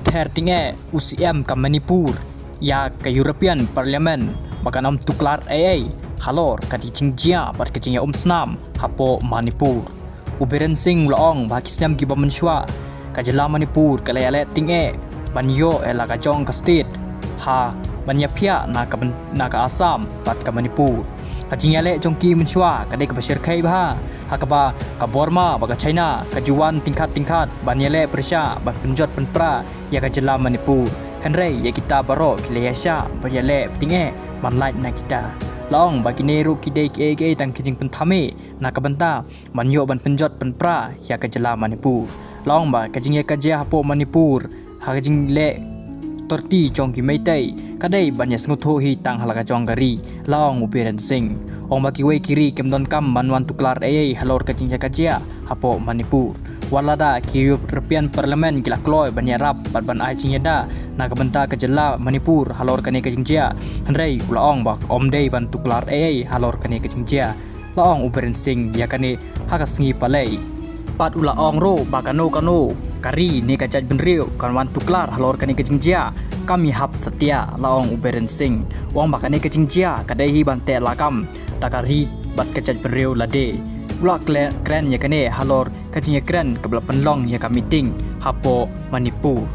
ter tinge UCM ka Manipur ya ka European Parliament bakanam tuklar AA halor ka di Jingjia bat ka Jingya Snam hapo Manipur uberen sing laong ba kisnam giba menshwa ka jela Manipur ka layale tinge banyo ela ka jong ka state ha banyapia na ka Assam bat ka Manipur Kajingale jongki menshwa kadai kabashir kai bah hakaba ka Burma baga China kajuan tingkat banyale persya ban penjot penpra ya ka jela Manipur henrei ya kita baro kileyasha beryale tinge manlait na kita long bagi neru kidai ke tang kijing pentame na ka benta manyo ban penjot penpra ya ka jela Manipur long ba kajing ya kajia hapo Manipur hakajing le torti jongki meitai kadai banyas ngutho hi tang halaka jonggari laong upiran sing ong baki wei kiri kemdon kam manwan tuklar ai halor kajing kajia hapo Manipur walada ki European Parliament gila kloy banyarap ban ai cingeda na kabenta kajela Manipur halor kane kajing jia hanrei laong bak omdei ban tuklar ai halor kane kajing jia laong upiran sing ya kane hakasngi palai pat ula ong ro bakano kari ni kajat benriu kanwan tuklar halor kani kejingjia kami hap setia laong uberen sing wang bakane kejingjia kadai hi bante lakam takari bat kajat benriu lade ula kren ya kane halor kejingya kren kebla penlong ya ka meeting hapo Manipur